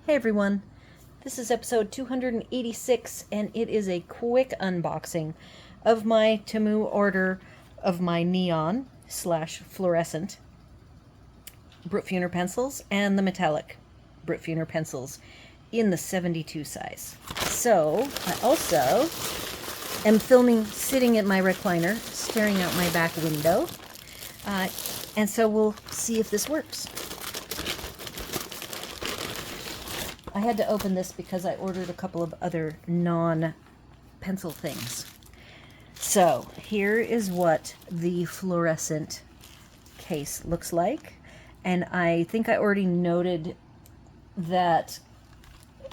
Hey everyone, this is episode 286 and it is a quick unboxing of my Temu order of my neon slash fluorescent Brutfuner pencils and the metallic Brutfuner pencils in the 72 size. So I also am filming sitting at my recliner, staring out my back window, and so we'll see if this works. I had to open this because I ordered a couple of other non-pencil things. So here is what the fluorescent case looks like. And I think I already noted that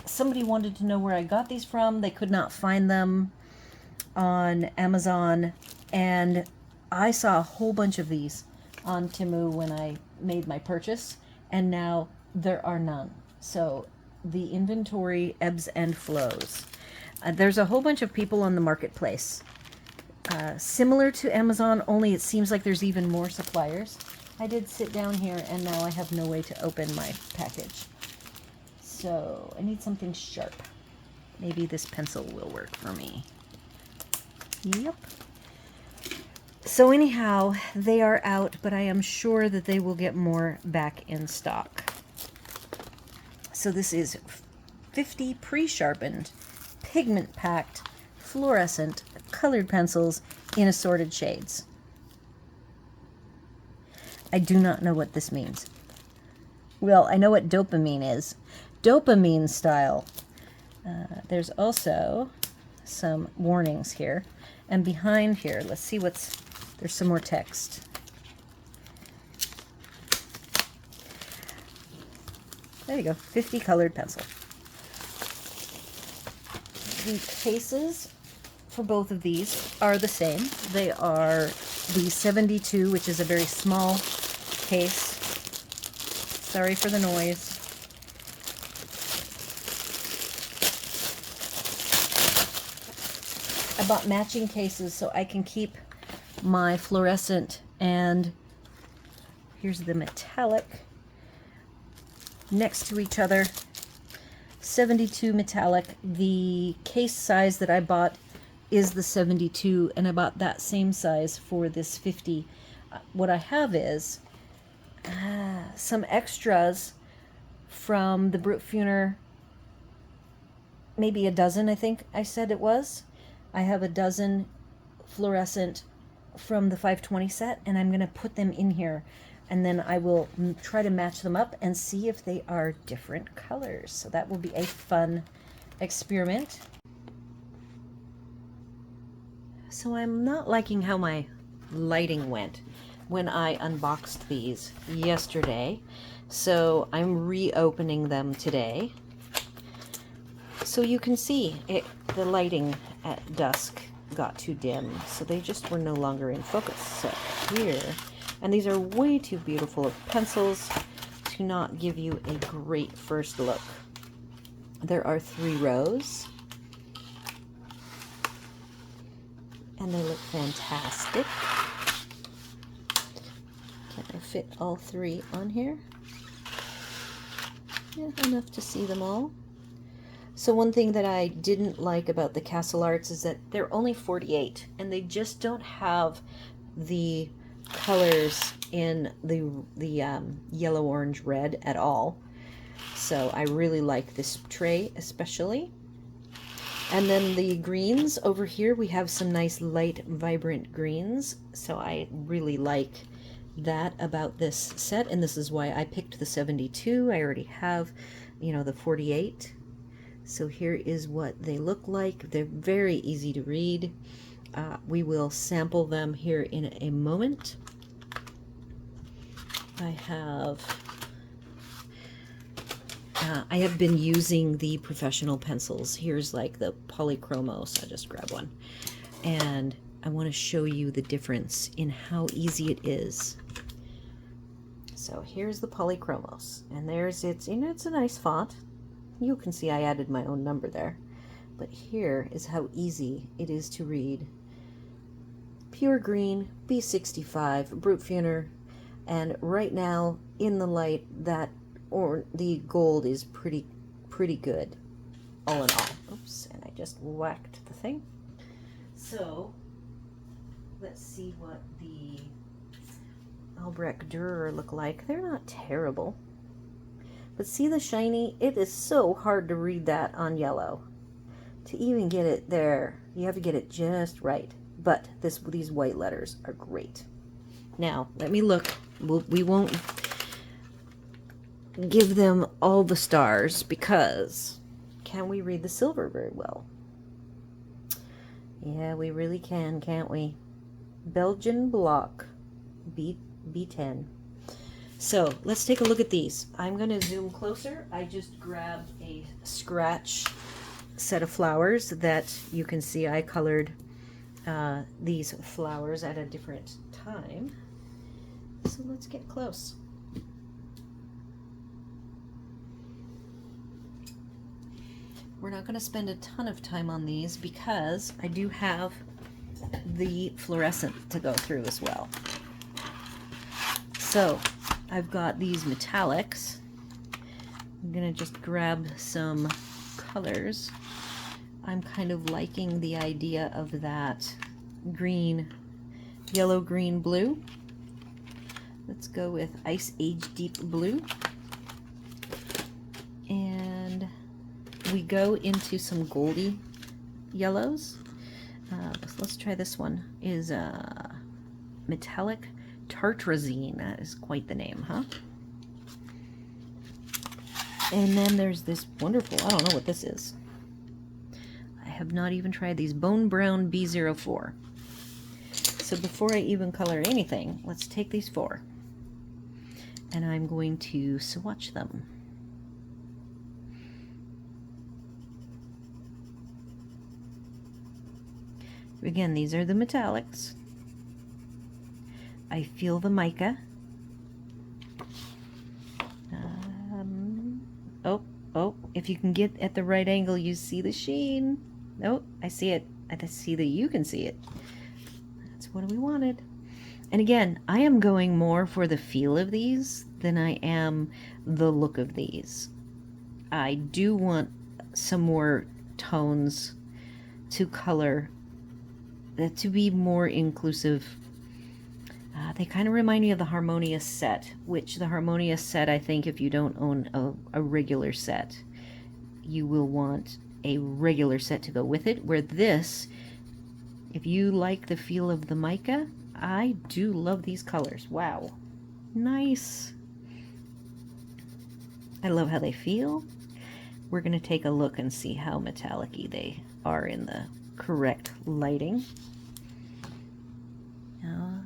somebody wanted to know where I got these from. They could not find them on Amazon. And I saw a whole bunch of these on Temu when I made my purchase. And now there are none. So the inventory ebbs and flows. There's a whole bunch of people on the marketplace. Similar to Amazon, only it seems like there's even more suppliers. I did sit down here and now I have no way to open my package. So I need something sharp. Maybe this pencil will work for me. Yep. So anyhow, they are out, but I am sure that they will get more back in stock. So this is 50 pre-sharpened, pigment-packed, fluorescent, colored pencils in assorted shades. I do not know what this means. Well, I know what dopamine is. Dopamine style. There's also some warnings here. And behind here, let's see there's some more text. There you go, 50 colored pencil. The cases for both of these are the same. They are the 72, which is a very small case. Sorry for the noise. I bought matching cases so I can keep my fluorescent and here's the metallic next to each other. 72 metallic. The case size that I bought is the 72 and I bought that same size for this 50. What I have is some extras from the Brutfuner, maybe a dozen I think I said it was. I have a dozen fluorescent from the 520 set and I'm going to put them in here. And then I will try to match them up and see if they are different colors. So that will be a fun experiment. So I'm not liking how my lighting went when I unboxed these yesterday. So I'm reopening them today. So you can see the lighting at dusk got too dim. So they just were no longer in focus. So here... And these are way too beautiful of pencils to not give you a great first look. There are 3 rows. And they look fantastic. Can I fit all 3 on here? Yeah, enough to see them all. So one thing that I didn't like about the Castle Arts is that they're only 48. And they just don't have the colors in the yellow, orange, red at all. So I really like this tray especially. And then the greens over here, we have some nice light vibrant greens. So I really like that about this set, and this is why I picked the 72. I already have, the 48. So here is what they look like. They're very easy to read. We will sample them here in a moment. I have been using the professional pencils. Here's like the polychromos. I just grab one. And I want to show you the difference in how easy it is. So here's the polychromos. And there's it's a nice font. You can see I added my own number there. But here is how easy it is to read. Pure green, B65, Brutfuner, and right now in the light that or the gold is pretty pretty good, all in all. Oops, and I just whacked the thing. So, let's see what the Albrecht Dürer look like. They're not terrible. But see the shiny? It is so hard to read that on yellow. To even get it there, you have to get it just right. But these white letters are great. Now, let me look. We won't give them all the stars because can we read the silver very well? Yeah, we really can, can't we? Belgian block B10. So let's take a look at these. I'm going to zoom closer. I just grabbed a scratch set of flowers that you can see I colored these flowers at a different time. So let's get close. We're not going to spend a ton of time on these because I do have the fluorescent to go through as well. So I've got these metallics. I'm going to just grab some colors. I'm kind of liking the idea of that green, yellow, green, blue. Let's go with Ice Age Deep Blue. And we go into some goldy yellows. Let's try this one. Is Metallic Tartrazine. That is quite the name, huh? And then there's this wonderful, I don't know what this is. I have not even tried these. Bone Brown B04. So before I even color anything, let's take these four. And I'm going to swatch them. Again, these are the metallics. I feel the mica. Oh, if you can get at the right angle, you see the sheen. Oh, I see it. I see that you can see it. That's what we wanted. And again, I am going more for the feel of these than I am the look of these. I do want some more tones to color, to be more inclusive. They kind of remind me of the Harmonious set, which the Harmonious set, I think if you don't own a regular set, you will want a regular set to go with it, where this, if you like the feel of the mica, I do love these colors. Wow. Nice. I love how they feel. We're going to take a look and see how metallic-y they are in the correct lighting.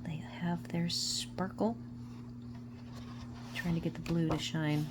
They have their sparkle. Trying to get the blue to shine.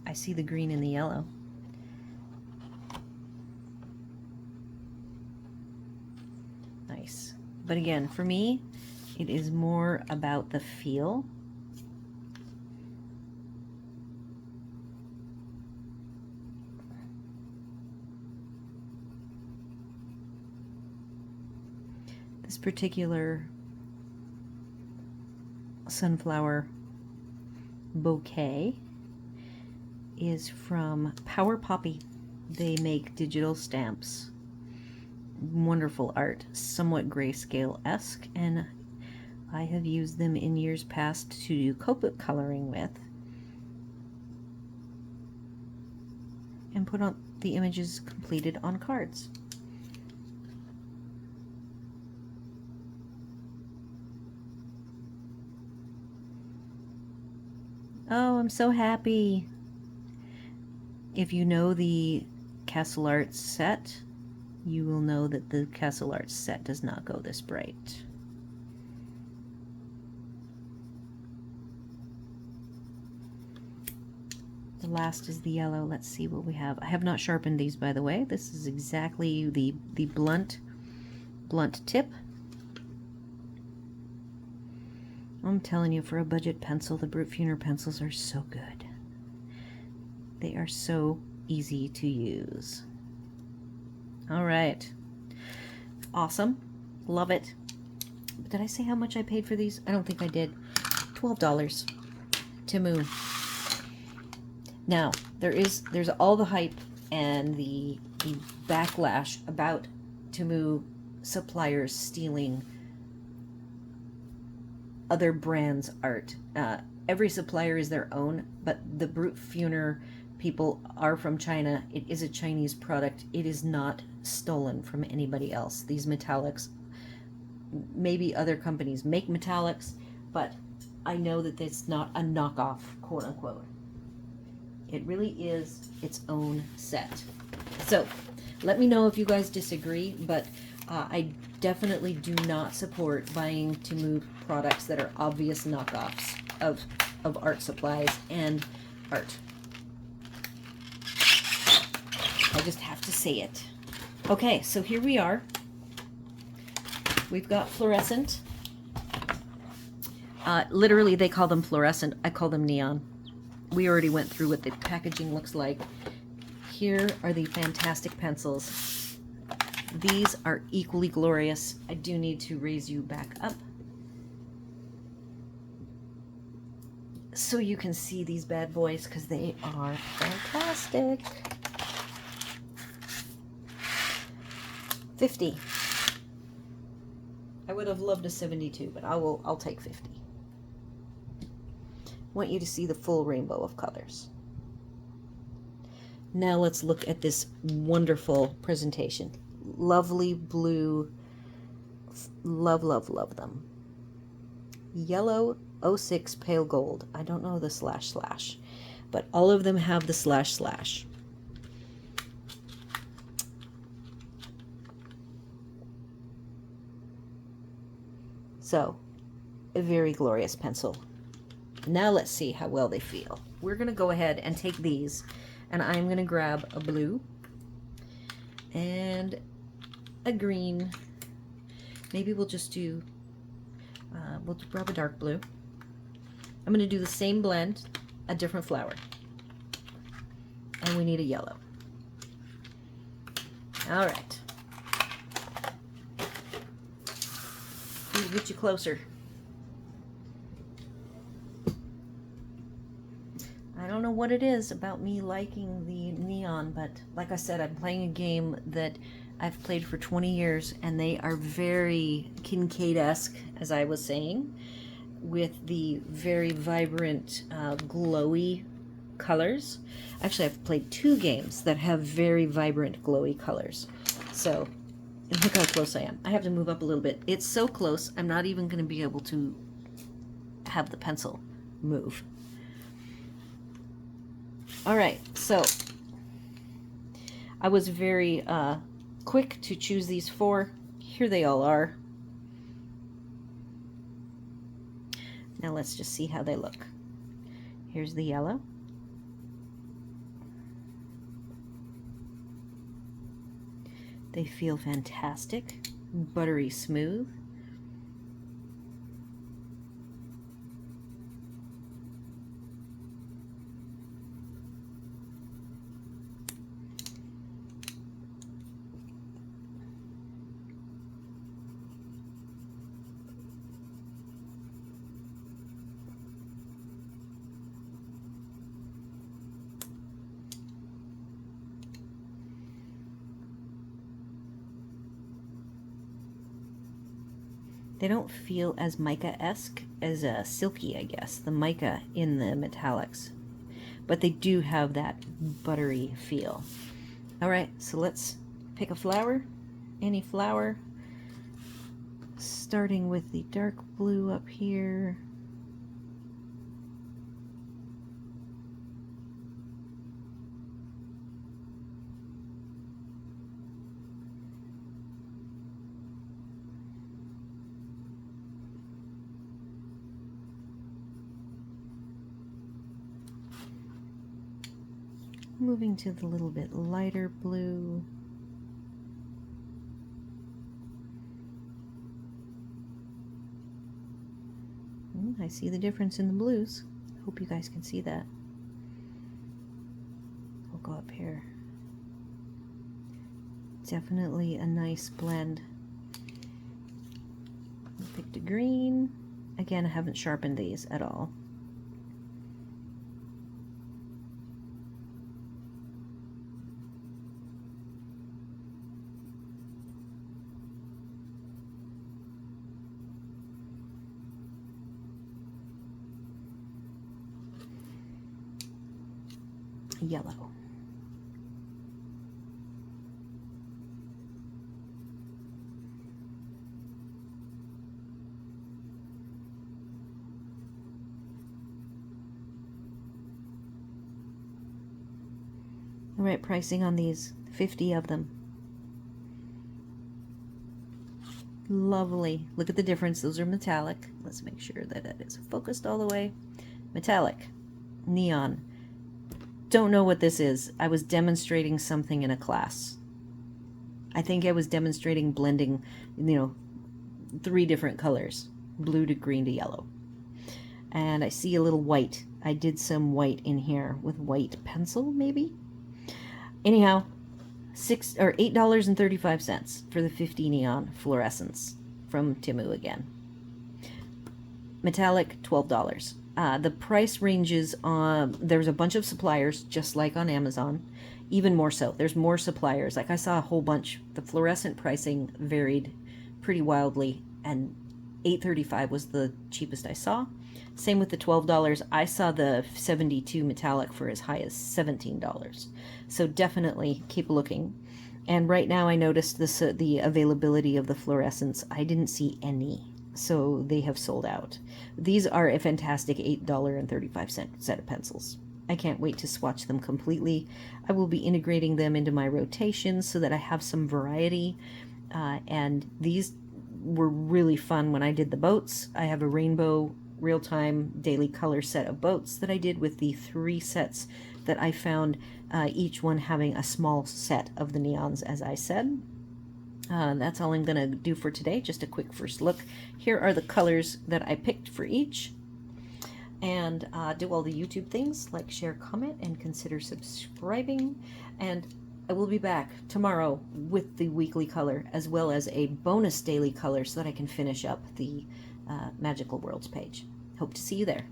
I see the green and the yellow. Nice. But again, for me, it is more about the feel. This particular sunflower bouquet is from Power Poppy. They make digital stamps. Wonderful art, somewhat grayscale-esque, and I have used them in years past to do copic coloring with and put on the images completed on cards. Oh, I'm so happy. If you know the Castle Arts set, you will know that the Castle Arts set does not go this bright. The last is the yellow. Let's see what we have. I have not sharpened these, by the way. This is exactly the blunt tip. I'm telling you, for a budget pencil, the Brutfuner pencils are so good. They are so easy to use. All right. Awesome. Love it. Did I say how much I paid for these? I don't think I did. $12. Temu. Now, there's all the hype and the backlash about Temu suppliers stealing other brands' art. Every supplier is their own, but the Brutfuner people are from China. It is a Chinese product. It is not stolen from anybody else. These metallics, maybe other companies make metallics, but I know that it's not a knockoff, quote unquote. It really is its own set. So let me know if you guys disagree, but I definitely do not support buying Temu products that are obvious knockoffs of art supplies and art. I just have to say it. Okay, so here we are. We've got Fluorescent. Literally, they call them fluorescent. I call them neon. We already went through what the packaging looks like. Here are the fantastic pencils. These are equally glorious. I do need to raise you back up so you can see these bad boys, because they are fantastic. 50. I would have loved a 72, but I'll take 50. Want you to see the full rainbow of colors. Now let's look at this wonderful presentation. Lovely blue. Love, love, love them. Yellow, 06 pale gold. I don't know the slash slash, but all of them have the slash slash. So, a very glorious pencil. Now let's see how well they feel. We're going to go ahead and take these, and I'm going to grab a blue and a green. Maybe we'll just do, we'll grab a dark blue. I'm going to do the same blend, a different flower. And we need a yellow. All right. We'll get you closer. I don't know what it is about me liking the neon, but like I said, I'm playing a game that I've played for 20 years, and they are very Kincaid-esque, as I was saying, with the very vibrant, glowy colors. Actually, I've played 2 games that have very vibrant, glowy colors. So, and look how close I am. I have to move up a little bit. It's so close, I'm not even going to be able to have the pencil move. All right, so I was very quick to choose these 4. Here they all are. Now let's just see how they look. Here's the yellow. They feel fantastic, buttery smooth. They don't feel as mica-esque as silky, I guess, the mica in the metallics. But they do have that buttery feel. All right, so let's pick a flower, any flower, starting with the dark blue up here. Moving to the little bit lighter blue. I see the difference in the blues. Hope you guys can see that. We'll go up here. Definitely a nice blend. I picked a green. Again, I haven't sharpened these at all. yellow. All right, pricing on these, 50 of them. Lovely. Look at the difference. Those are metallic. Let's make sure that it is focused all the way. Metallic. Neon. Don't know what this is. I was demonstrating something in a class. I think I was demonstrating blending, 3 different colors. Blue to green to yellow. And I see a little white. I did some white in here with white pencil, maybe? Anyhow, $8.35 for the 50 neon fluorescents from Temu again. Metallic, $12. The price ranges on, there's a bunch of suppliers, just like on Amazon, even more so. There's more suppliers. Like I saw a whole bunch. The fluorescent pricing varied pretty wildly, and $8.35 was the cheapest I saw. Same with the $12. I saw the 72 metallic for as high as $17. So definitely keep looking. And right now I noticed this the availability of the fluorescents. I didn't see any, so they have sold out. These are a fantastic $8.35 set of pencils. I can't wait to swatch them completely. I will be integrating them into my rotations so that I have some variety. And these were really fun when I did the boats. I have a rainbow real-time daily color set of boats that I did with the 3 sets that I found, each one having a small set of the neons, as I said. That's all I'm going to do for today. Just a quick first look. Here are the colors that I picked for each. And do all the YouTube things, like, share, comment, and consider subscribing. And I will be back tomorrow with the weekly color, as well as a bonus daily color so that I can finish up the Magical Worlds page. Hope to see you there.